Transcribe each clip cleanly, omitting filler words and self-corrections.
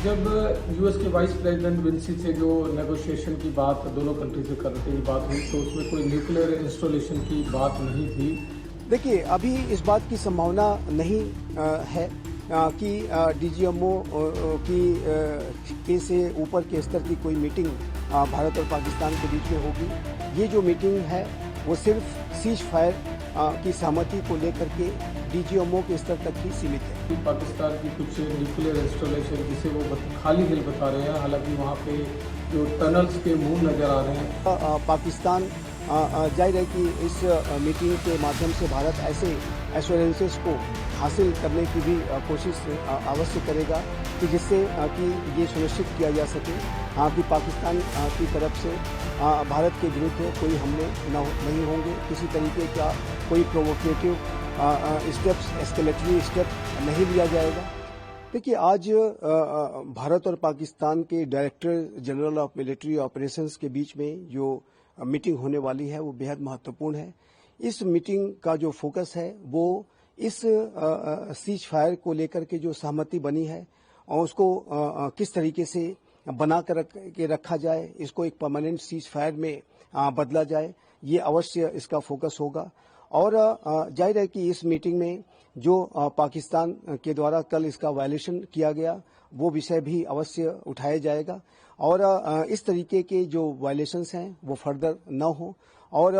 जब यूएस के vice president Vinci से जो नेगोशिएशन की बात दोनों कंट्री से कर रहे थे, बात हुई तो उसमें कोई न्यूक्लियर इंस्टॉलेशन की बात नहीं थी। देखिए, अभी इस बात की संभावना नहीं है कि डीजीएमओ की से ऊपर के स्तर की कोई मीटिंग भारत और पाकिस्तान के बीच में होगी। ये जो मीटिंग है वो सिर्फ सीज फायर की सहमति को लेकर के डीजीएमओ के स्तर तक ही सीमित है। पाकिस्तान की कुछ न्यूक्लियर इंस्टॉलेशन जिसे वो खाली हिल बता रहे हैं, हालांकि वहाँ पे जो टनल्स के मुंह नजर आ रहे हैं। पाकिस्तान जाहिर है कि इस मीटिंग के माध्यम से भारत ऐसे एश्योरेंसेस को हासिल करने की भी कोशिश अवश्य करेगा कि जिससे कि ये सुनिश्चित किया जा सके कि पाकिस्तान की तरफ से भारत के विरुद्ध कोई हमले नहीं होंगे, किसी तरीके का कोई प्रोवोकेटिव स्टेप्स, एस्केलेटरी स्टेप नहीं लिया जाएगा। देखिए, आज भारत और पाकिस्तान के director general of military operations के बीच में जो मीटिंग होने वाली है वो बेहद महत्वपूर्ण है। इस मीटिंग का जो फोकस है वो इस सीज फायर को लेकर के जो सहमति बनी है और उसको किस तरीके से बना कर रखा जाए, इसको एक परमानेंट सीज फायर में बदला जाए, ये अवश्य इसका फोकस होगा। और जाहिर है कि इस मीटिंग में जो पाकिस्तान के द्वारा कल इसका वायलेशन किया गया वो विषय भी अवश्य उठाया जाएगा और इस तरीके के जो वायलेशंस हैं वो फर्दर न हो। और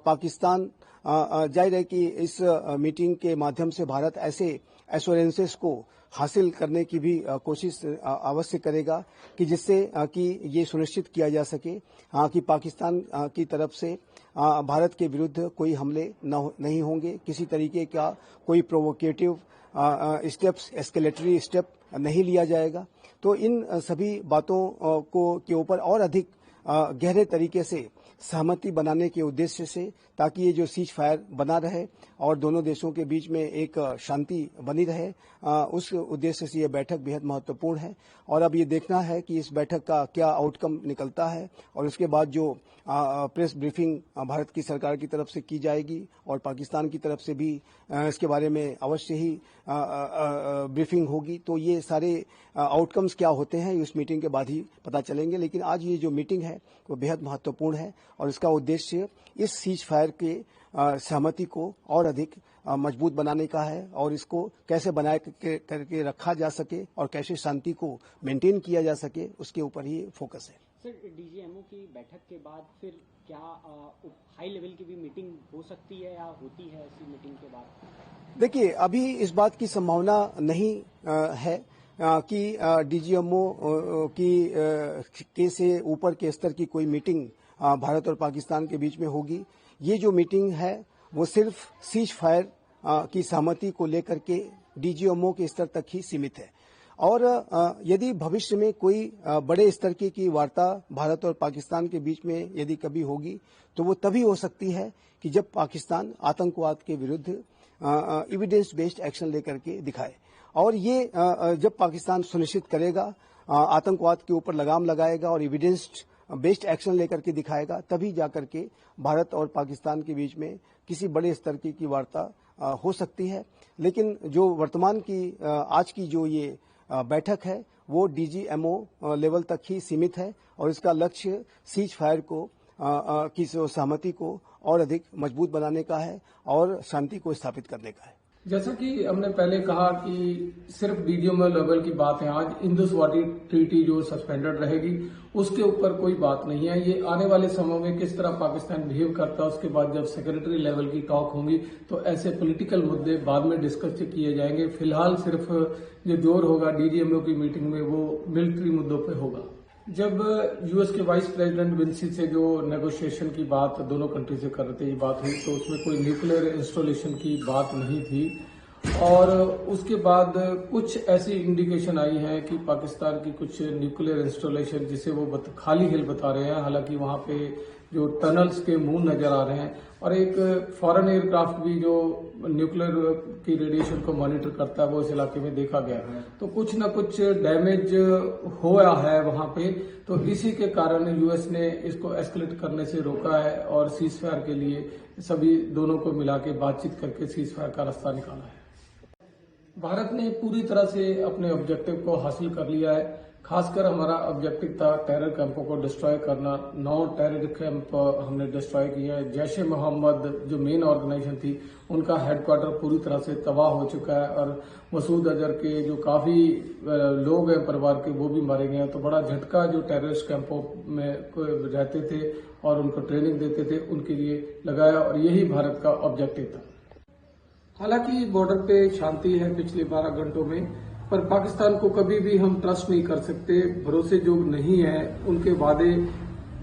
पाकिस्तान जाहिर है कि इस मीटिंग के माध्यम से भारत ऐसे एश्योरेंसेस को हासिल करने की भी कोशिश अवश्य करेगा कि जिससे कि ये सुनिश्चित किया जा सके कि पाकिस्तान की तरफ से भारत के विरुद्ध कोई हमले नहीं होंगे, किसी तरीके का कोई प्रोवोकेटिव स्टेप्स, एस्केलेटरी स्टेप नहीं लिया जाएगा। तो इन सभी बातों के ऊपर और अधिक गहरे तरीके से सहमति बनाने के उद्देश्य से, ताकि ये जो सीज फायर बना रहे और दोनों देशों के बीच में एक शांति बनी रहे, उस उद्देश्य से ये बैठक बेहद महत्वपूर्ण है। और अब ये देखना है कि इस बैठक का क्या आउटकम निकलता है और उसके बाद जो प्रेस ब्रीफिंग भारत की सरकार की तरफ से की जाएगी और पाकिस्तान की तरफ से भी इसके बारे में अवश्य ही ब्रीफिंग होगी। तो ये सारे आउटकम्स क्या होते हैं इस मीटिंग के बाद ही पता चलेंगे। लेकिन आज ये जो मीटिंग है वो बेहद महत्वपूर्ण है और इसका उद्देश्य इस सीज फायर के सहमति को और अधिक मजबूत बनाने का है और इसको कैसे बनाए करके रखा जा सके और कैसे शांति को मेंटेन किया जा सके, उसके ऊपर ही फोकस है। सर, डीजीएमओ की बैठक के बाद फिर क्या हाई लेवल की भी मीटिंग हो सकती है या होती है ऐसी मीटिंग के बाद? देखिए, अभी इस बात की संभावना नहीं है कि डीजीएमओ के से ऊपर के स्तर की कोई मीटिंग भारत और पाकिस्तान के बीच में होगी। ये जो मीटिंग है वो सिर्फ सीज फायर की सहमति को लेकर के डीजीएमओ के स्तर तक ही सीमित है। और यदि भविष्य में कोई बड़े स्तर की वार्ता भारत और पाकिस्तान के बीच में यदि कभी होगी तो वो तभी हो सकती है कि जब पाकिस्तान आतंकवाद के विरुद्ध एविडेंस बेस्ड एक्शन लेकर के दिखाए। और ये जब पाकिस्तान सुनिश्चित करेगा, आतंकवाद के ऊपर लगाम लगाएगा और एविडेंस बेस्ड एक्शन लेकर के दिखाएगा, तभी जाकर के भारत और पाकिस्तान के बीच में किसी बड़े स्तर की वार्ता हो सकती है। लेकिन जो वर्तमान की आज की जो ये बैठक है वो डीजीएमओ लेवल तक ही सीमित है और इसका लक्ष्य सीज फायर को की सहमति को और अधिक मजबूत बनाने का है और शांति को स्थापित करने का है। जैसा कि हमने पहले कहा कि सिर्फ डीजीएमओ लेवल की बात है, आज इंडस वाटर ट्रीटी जो सस्पेंडेड रहेगी उसके ऊपर कोई बात नहीं है। ये आने वाले समय में किस तरह पाकिस्तान बिहेव करता है, उसके बाद जब सेक्रेटरी लेवल की टॉक होंगी तो ऐसे पॉलिटिकल मुद्दे बाद में डिस्कस किए जाएंगे। फिलहाल सिर्फ जो जोर होगा डीजीएमओ की मीटिंग में वो मिलिट्री मुद्दों पर होगा। जब यूएस के वाइस प्रेसिडेंट विंसी से जो नेगोशिएशन की बात दोनों कंट्री से कर रहे थे, बात हुई तो उसमें कोई न्यूक्लियर इंस्टॉलेशन की बात नहीं थी। और उसके बाद कुछ ऐसी इंडिकेशन आई है कि पाकिस्तान की कुछ न्यूक्लियर इंस्टॉलेशन जिसे वो खाली हिल बता रहे हैं, हालांकि वहां पे जो टनल्स के मुंह नजर आ रहे हैं और एक फॉरेन एयरक्राफ्ट भी जो न्यूक्लियर की रेडिएशन को मॉनिटर करता है वो इस इलाके में देखा गया है। तो कुछ न कुछ डैमेज हुआ है वहां पे, तो इसी के कारण यूएस ने इसको एस्केलेट करने से रोका है और सीज फायर के लिए सभी दोनों को मिला के बातचीत करके सीज फायर का रास्ता निकाला है। भारत ने पूरी तरह से अपने ऑब्जेक्टिव को हासिल कर लिया है। खासकर हमारा ऑब्जेक्टिव था टेरर कैंपों को डिस्ट्रॉय करना। 9 टेरर कैंप हमने डिस्ट्रॉय किया है। जैश ए मोहम्मद जो मेन ऑर्गेनाइजेशन थी, उनका हेडक्वार्टर पूरी तरह से तबाह हो चुका है और मसूद अजहर के जो काफी लोग हैं परिवार के, वो भी मारे गए हैं। तो बड़ा झटका जो टेररिस्ट कैंपों में रहते थे और उनको ट्रेनिंग देते थे, उनके लिए लगाया और यही भारत का ऑब्जेक्टिव था। हालांकि बॉर्डर पे शांति है पिछले 12 घंटों में, पर पाकिस्तान को कभी भी हम ट्रस्ट नहीं कर सकते। भरोसे जोग नहीं है, उनके वादे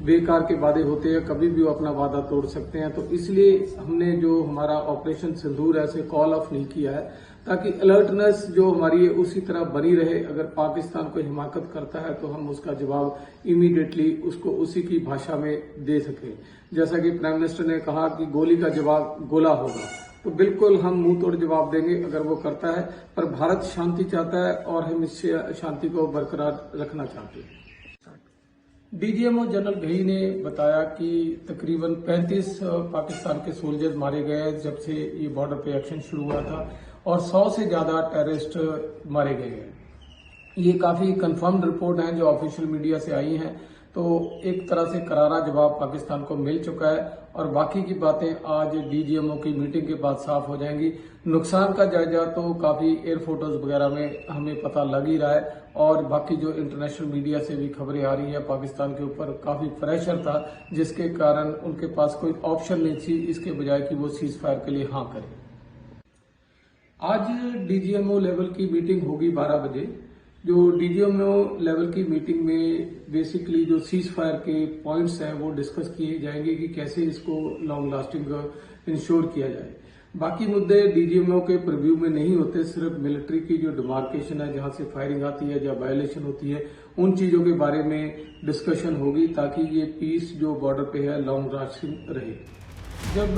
बेकार के वादे होते हैं, कभी भी वो अपना वादा तोड़ सकते हैं। तो इसलिए हमने जो हमारा ऑपरेशन सिंदूर है उसे कॉल ऑफ नहीं किया है, ताकि अलर्टनेस जो हमारी है उसी तरह बनी रहे। अगर पाकिस्तान को हिमाकत करता है तो हम उसका जवाब इमीडिएटली उसको उसी की भाषा में दे सकें। जैसा कि प्राइम मिनिस्टर ने कहा कि गोली का जवाब गोला होगा, तो बिल्कुल हम मुंह तोड़ जवाब देंगे अगर वो करता है। पर भारत शांति चाहता है और हम इस शांति को बरकरार रखना चाहते हैं। डीजीएमओ जनरल घई ने बताया कि तकरीबन 35 पाकिस्तान के सोल्जर्स मारे गए हैं जब से ये बॉर्डर पे एक्शन शुरू हुआ था और 100 से ज्यादा टेररिस्ट मारे गए हैं। ये काफी कंफर्म्ड रिपोर्ट है जो ऑफिशियल मीडिया से आई हैं। तो एक तरह से करारा जवाब पाकिस्तान को मिल चुका है और बाकी की बातें आज डीजीएमओ की मीटिंग के बाद साफ हो जाएंगी। नुकसान का जायजा तो काफी एयर फोटोज वगैरह में हमें पता लग ही रहा है और बाकी जो इंटरनेशनल मीडिया से भी खबरें आ रही है, पाकिस्तान के ऊपर काफी प्रेशर था जिसके कारण उनके पास कोई ऑप्शन नहीं थी इसके बजाय कि वो सीज फायर के लिए हाँ करें। आज डीजीएमओ लेवल की मीटिंग होगी 12 बजे। जो डीजीएमओ लेवल की मीटिंग में बेसिकली जो सीज फायर के पॉइंट्स हैं वो डिस्कस किए जाएंगे कि कैसे इसको लॉन्ग लास्टिंग इंश्योर किया जाए। बाकी मुद्दे डीजीएमओ के प्रीव्यू में नहीं होते, सिर्फ मिलिट्री की जो डिमार्केशन है जहां से फायरिंग आती है या वायलेशन होती है, उन चीजों के बारे में डिस्कशन होगी ताकि ये पीस जो बॉर्डर पे है लॉन्ग लास्टिंग रहे। जब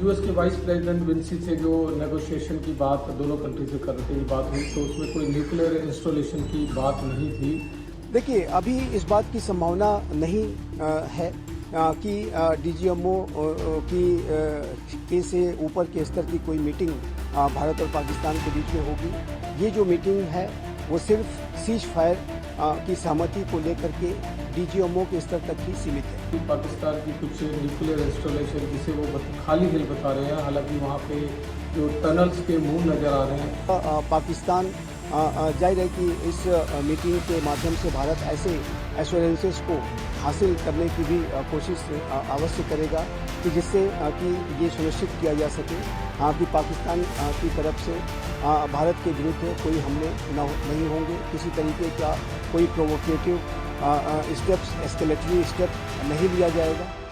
यूएस के वाइस प्रेसिडेंट विंसी से जो नेगोशिएशन की बात दोनों कंट्री से कर रहे थे बात हुई, तो उसमें कोई न्यूक्लियर इंस्टॉलेशन की बात नहीं थी। देखिए, अभी इस बात की संभावना नहीं है कि डीजीएमओ की से ऊपर के स्तर की कोई मीटिंग भारत और पाकिस्तान के बीच में होगी। ये जो मीटिंग है वो सिर्फ सीज फायर की सहमति को लेकर के डीजीएमओ के स्तर तक ही सीमित है। पाकिस्तान की कुछ न्यूक्लियर इंस्टॉलेशन जिसे वो खाली हिल बता रहे हैं, हालांकि वहाँ पे जो टनल्स के मुंह नजर आ रहे हैं। पाकिस्तान जाहिर है कि इस मीटिंग के माध्यम से भारत ऐसे एश्योरेंसेस को हासिल करने की भी कोशिश अवश्य करेगा कि जिससे कि ये सुनिश्चित किया जा सके कि पाकिस्तान की तरफ से भारत के विरुद्ध कोई हमले नहीं होंगे, किसी तरीके का कोई प्रोवोकेटिव स्टेप्स, एस्केलेटरी स्टेप नहीं लिया जाएगा।